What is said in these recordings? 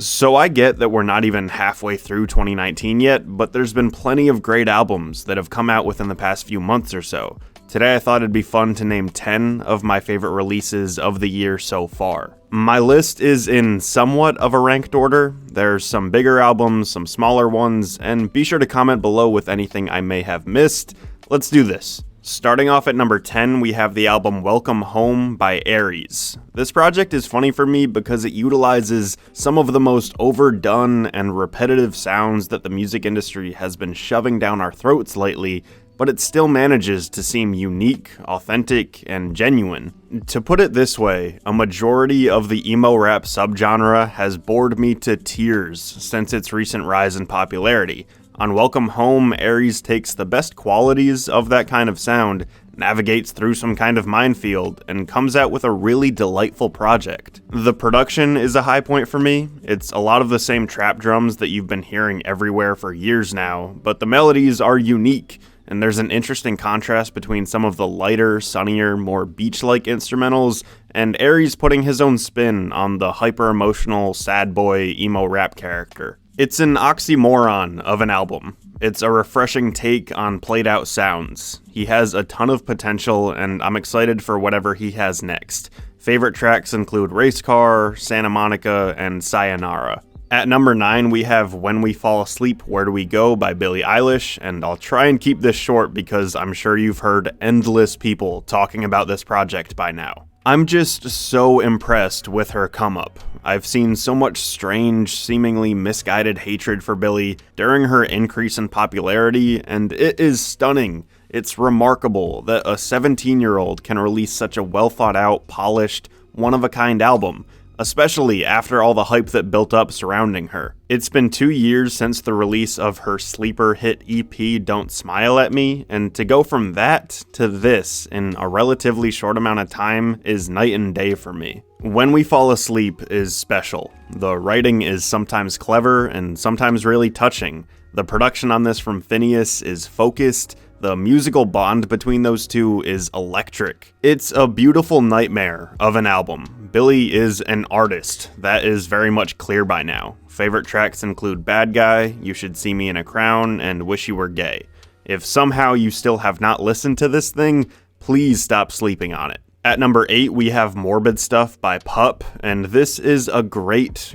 So I get that we're not even halfway through 2019 yet, but there's been plenty of great albums that have come out within the past few months or so. Today I thought it'd be fun to name 10 of my favorite releases of the year so far. My list is in somewhat of a ranked order. There's some bigger albums, some smaller ones, and be sure to comment below with anything I may have missed. Let's do this. Starting off at number 10, we have the album Welcome Home by Aries. This project is funny for me because it utilizes some of the most overdone and repetitive sounds that the music industry has been shoving down our throats lately, but it still manages to seem unique, authentic, and genuine. To put it this way, a majority of the emo rap subgenre has bored me to tears since its recent rise in popularity. On Welcome Home, Aries takes the best qualities of that kind of sound, navigates through some kind of minefield, and comes out with a really delightful project. The production is a high point for me. It's a lot of the same trap drums that you've been hearing everywhere for years now, but the melodies are unique, and there's an interesting contrast between some of the lighter, sunnier, more beach-like instrumentals, and Aries putting his own spin on the hyper-emotional, sad boy, emo rap character. It's an oxymoron of an album. It's a refreshing take on played-out sounds. He has a ton of potential, and I'm excited for whatever he has next. Favorite tracks include RACECAR, Santa Monica, and Sayonara. At number 9, we have When We Fall Asleep, Where Do We Go by Billie Eilish, and I'll try and keep this short because I'm sure you've heard endless people talking about this project by now. I'm just so impressed with her come-up. I've seen so much strange, seemingly misguided hatred for Billie during her increase in popularity, and it is stunning. It's remarkable that a 17-year-old can release such a well-thought-out, polished, one-of-a-kind album, especially after all the hype that built up surrounding her. It's been 2 years since the release of her sleeper hit EP Don't Smile at Me, and to go from that to this in a relatively short amount of time is night and day for me. When We Fall Asleep is special. The writing is sometimes clever and sometimes really touching. The production on this from Phineas is focused. The musical bond between those two is electric. It's a beautiful nightmare of an album. Billie is an artist. That is very much clear by now. Favorite tracks include Bad Guy, You Should See Me in a Crown, and Wish You Were Gay. If somehow you still have not listened to this thing, please stop sleeping on it. At number 8, we have Morbid Stuff by Pup, and this is a great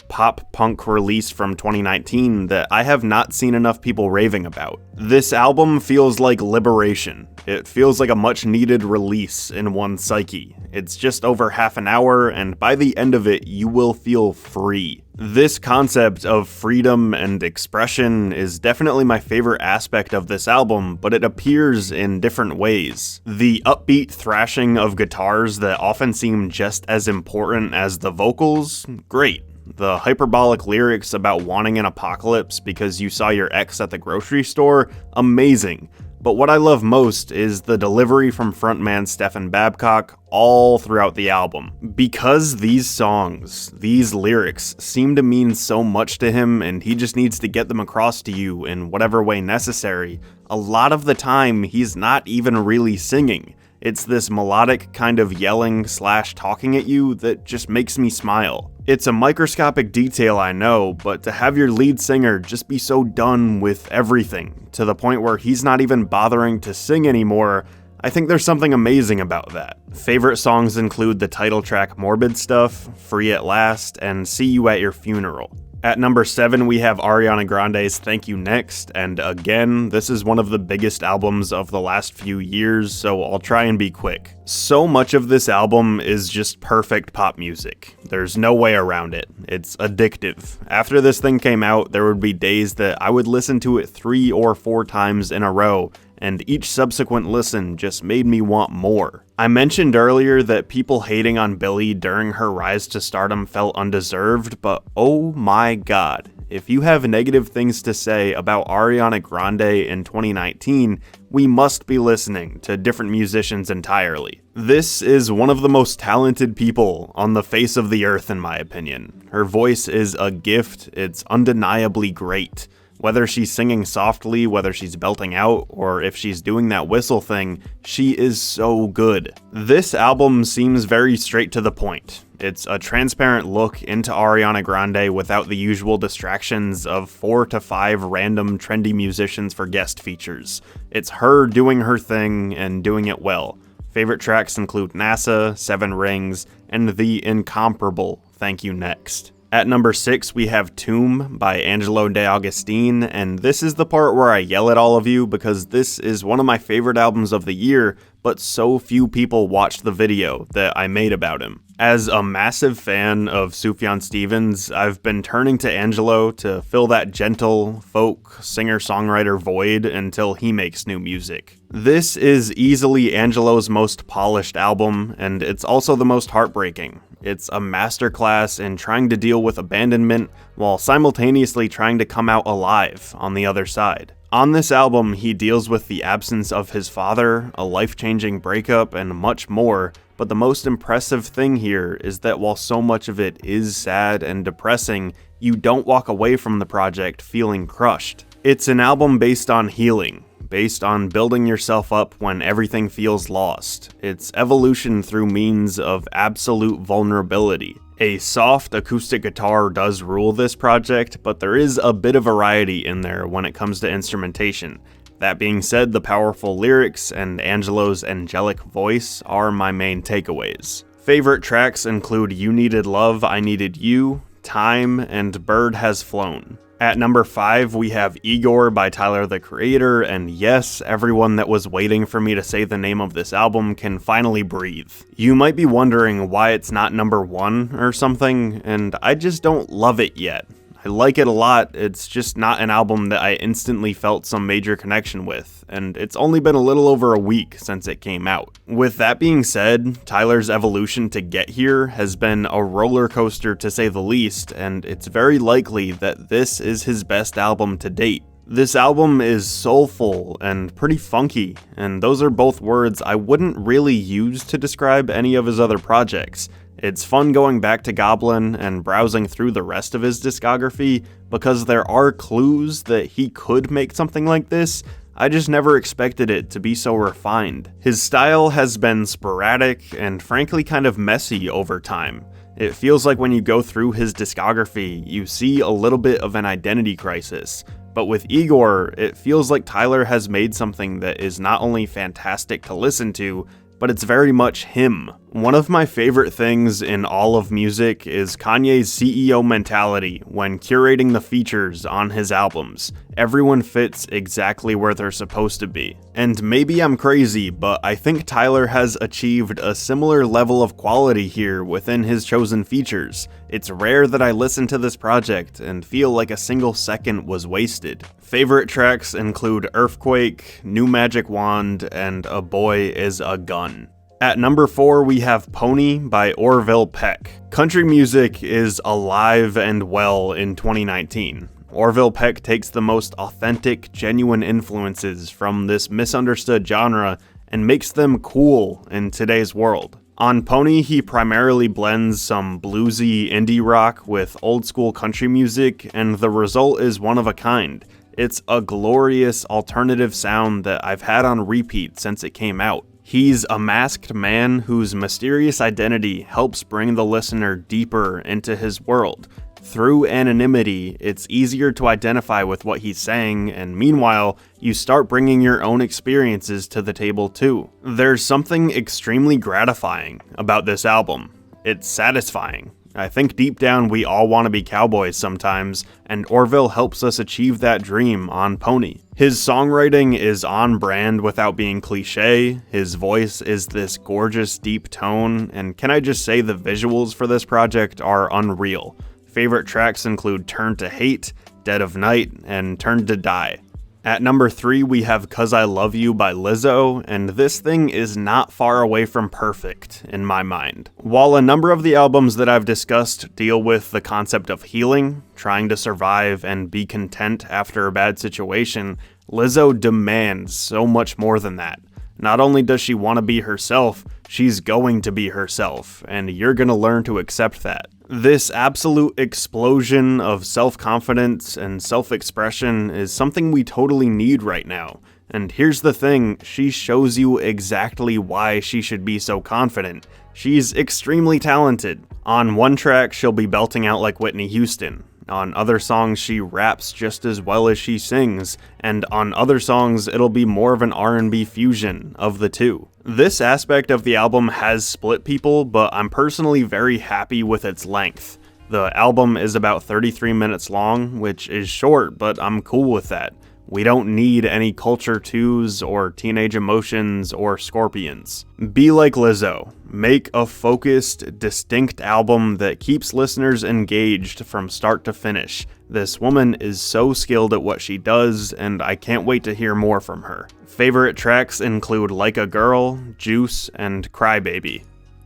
pop-punk release from 2019 that I have not seen enough people raving about. This album feels like liberation. It feels like a much-needed release in one's psyche. It's just over half an hour, and by the end of it, you will feel free. This concept of freedom and expression is definitely my favorite aspect of this album, but it appears in different ways. The upbeat thrashing of guitars that often seem just as important as the vocals, great. The hyperbolic lyrics about wanting an apocalypse because you saw your ex at the grocery store, amazing. But what I love most is the delivery from frontman Stephen Babcock all throughout the album. Because these songs, these lyrics, seem to mean so much to him and he just needs to get them across to you in whatever way necessary, a lot of the time he's not even really singing. It's this melodic kind of yelling / talking at you that just makes me smile. It's a microscopic detail, I know, but to have your lead singer just be so done with everything, to the point where he's not even bothering to sing anymore, I think there's something amazing about that. Favorite songs include the title track Morbid Stuff, Free at Last, and See You at Your Funeral. At number 7, we have Ariana Grande's Thank You Next, and again, this is one of the biggest albums of the last few years, so I'll try and be quick. So much of this album is just perfect pop music. There's no way around it. It's addictive. After this thing came out, there would be days that I would listen to it 3 or 4 times in a row, and each subsequent listen just made me want more. I mentioned earlier that people hating on Billie during her rise to stardom felt undeserved, but oh my god, if you have negative things to say about Ariana Grande in 2019, we must be listening to different musicians entirely. This is one of the most talented people on the face of the earth in my opinion. Her voice is a gift, it's undeniably great. Whether she's singing softly, whether she's belting out, or if she's doing that whistle thing, she is so good. This album seems very straight to the point. It's a transparent look into Ariana Grande without the usual distractions of 4 to 5 random trendy musicians for guest features. It's her doing her thing and doing it well. Favorite tracks include NASA, 7 Rings, and the incomparable Thank You Next. At number 6, we have Tomb by Angelo de Augustine, and this is the part where I yell at all of you because this is one of my favorite albums of the year, but so few people watched the video that I made about him. As a massive fan of Sufjan Stevens, I've been turning to Angelo to fill that gentle, folk, singer-songwriter void until he makes new music. This is easily Angelo's most polished album, and it's also the most heartbreaking. It's a masterclass in trying to deal with abandonment while simultaneously trying to come out alive on the other side. On this album, he deals with the absence of his father, a life-changing breakup, and much more, but the most impressive thing here is that while so much of it is sad and depressing, you don't walk away from the project feeling crushed. It's an album based on healing, based on building yourself up when everything feels lost. It's evolution through means of absolute vulnerability. A soft acoustic guitar does rule this project, but there is a bit of variety in there when it comes to instrumentation. That being said, the powerful lyrics and Angelo's angelic voice are my main takeaways. Favorite tracks include You Needed Love, I Needed You, Time, and Bird Has Flown. At number 5, we have Igor by Tyler, the Creator, and yes, everyone that was waiting for me to say the name of this album can finally breathe. You might be wondering why it's not number 1 or something, and I just don't love it yet. I like it a lot, it's just not an album that I instantly felt some major connection with, and it's only been a little over a week since it came out. With that being said, Tyler's evolution to get here has been a roller coaster to say the least, and it's very likely that this is his best album to date. This album is soulful and pretty funky, and those are both words I wouldn't really use to describe any of his other projects. It's fun going back to Goblin and browsing through the rest of his discography because there are clues that he could make something like this. I just never expected it to be so refined. His style has been sporadic and frankly kind of messy over time. It feels like when you go through his discography, you see a little bit of an identity crisis. But with Igor, it feels like Tyler has made something that is not only fantastic to listen to, but it's very much him. One of my favorite things in all of music is Kanye's CEO mentality when curating the features on his albums. Everyone fits exactly where they're supposed to be. And maybe I'm crazy, but I think Tyler has achieved a similar level of quality here within his chosen features. It's rare that I listen to this project and feel like a single second was wasted. Favorite tracks include Earthquake, New Magic Wand, and A Boy Is a Gun. At number 4, we have Pony by Orville Peck. Country music is alive and well in 2019. Orville Peck takes the most authentic, genuine influences from this misunderstood genre and makes them cool in today's world. On Pony, he primarily blends some bluesy indie rock with old school country music, and the result is one of a kind. It's a glorious alternative sound that I've had on repeat since it came out. He's a masked man whose mysterious identity helps bring the listener deeper into his world. Through anonymity, it's easier to identify with what he's saying, and meanwhile, you start bringing your own experiences to the table too. There's something extremely gratifying about this album. It's satisfying. I think deep down we all want to be cowboys sometimes, and Orville helps us achieve that dream on Pony. His songwriting is on brand without being cliche, his voice is this gorgeous deep tone, and can I just say the visuals for this project are unreal. Favorite tracks include Turn to Hate, Dead of Night, and Turn to Die. At number 3, we have 'Cause I Love You by Lizzo, and this thing is not far away from perfect, in my mind. While a number of the albums that I've discussed deal with the concept of healing, trying to survive and be content after a bad situation, Lizzo demands so much more than that. Not only does she want to be herself, she's going to be herself, and you're gonna learn to accept that. This absolute explosion of self-confidence and self-expression is something we totally need right now. And here's the thing, she shows you exactly why she should be so confident. She's extremely talented. On one track, she'll be belting out like Whitney Houston. On other songs, she raps just as well as she sings, and on other songs, it'll be more of an R&B fusion of the two. This aspect of the album has split people, but I'm personally very happy with its length. The album is about 33 minutes long, which is short, but I'm cool with that. We don't need any Culture 2s or Teenage Emotions or Scorpions. Be like Lizzo. Make a focused, distinct album that keeps listeners engaged from start to finish. This woman is so skilled at what she does, and I can't wait to hear more from her. Favorite tracks include Like a Girl, Juice, and Crybaby.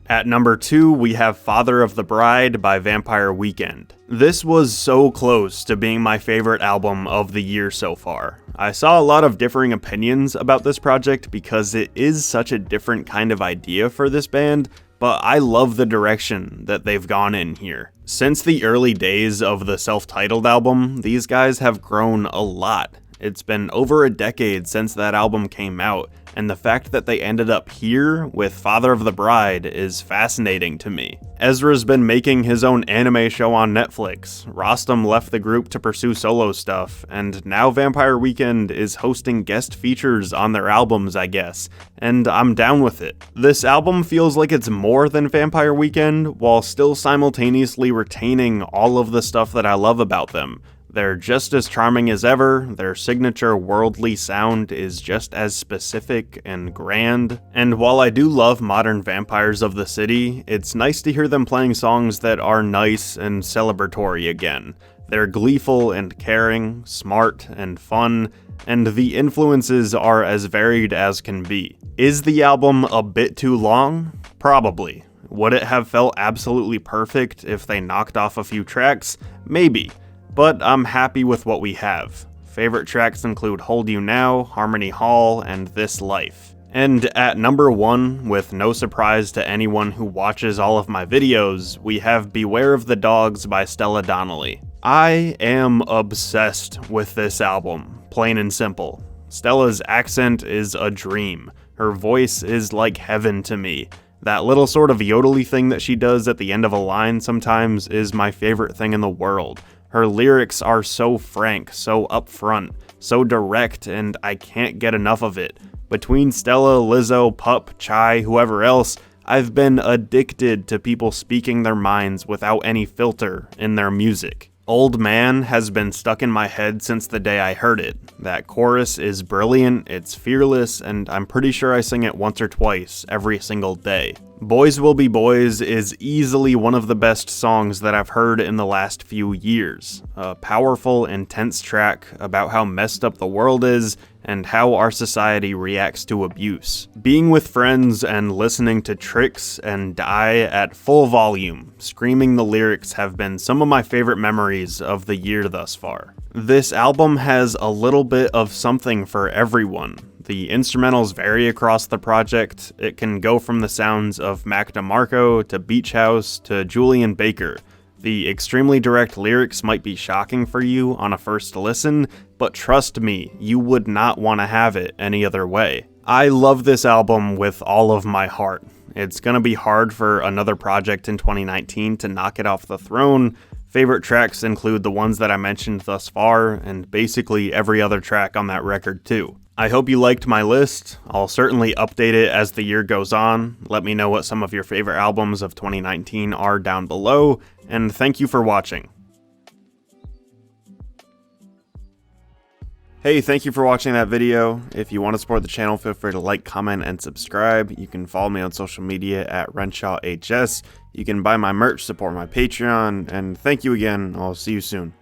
At number 2, we have Father of the Bride by Vampire Weekend. This was so close to being my favorite album of the year so far. I saw a lot of differing opinions about this project because it is such a different kind of idea for this band, but I love the direction that they've gone in here. Since the early days of the self-titled album, these guys have grown a lot. It's been over a decade since that album came out, and the fact that they ended up here with Father of the Bride is fascinating to me. Ezra's been making his own anime show on Netflix, Rostam left the group to pursue solo stuff, and now Vampire Weekend is hosting guest features on their albums, I guess, and I'm down with it. This album feels like it's more than Vampire Weekend, while still simultaneously retaining all of the stuff that I love about them. They're just as charming as ever, their signature worldly sound is just as specific and grand, and while I do love modern vampires of the city, it's nice to hear them playing songs that are nice and celebratory again. They're gleeful and caring, smart and fun, and the influences are as varied as can be. Is the album a bit too long? Probably. Would it have felt absolutely perfect if they knocked off a few tracks? Maybe. But I'm happy with what we have. Favorite tracks include Hold You Now, Harmony Hall, and This Life. And at number 1, with no surprise to anyone who watches all of my videos, we have Beware of the Dogs by Stella Donnelly. I am obsessed with this album, plain and simple. Stella's accent is a dream. Her voice is like heaven to me. That little sort of yodely thing that she does at the end of a line sometimes is my favorite thing in the world. Her lyrics are so frank, so upfront, so direct, and I can't get enough of it. Between Stella, Lizzo, Pup, Chai, whoever else, I've been addicted to people speaking their minds without any filter in their music. Old Man has been stuck in my head since the day I heard it. That chorus is brilliant, it's fearless, and I'm pretty sure I sing it once or twice every single day. Boys Will Be Boys is easily one of the best songs that I've heard in the last few years. A powerful, intense track about how messed up the world is and how our society reacts to abuse. Being with friends and listening to Tricks and Die at full volume, screaming the lyrics have been some of my favorite memories of the year thus far. This album has a little bit of something for everyone. The instrumentals vary across the project. It can go from the sounds of Mac DeMarco to Beach House to Julian Baker. The extremely direct lyrics might be shocking for you on a first listen, but trust me, you would not want to have it any other way. I love this album with all of my heart. It's gonna be hard for another project in 2019 to knock it off the throne. Favorite tracks include the ones that I mentioned thus far, and basically every other track on that record too. I hope you liked my list. I'll certainly update it as the year goes on. Let me know what some of your favorite albums of 2019 are down below, and thank you for watching. Hey, thank you for watching that video. If you want to support the channel, feel free to like, comment, and subscribe. You can follow me on social media at RenshawHS. You can buy my merch, support my Patreon, and thank you again. I'll see you soon.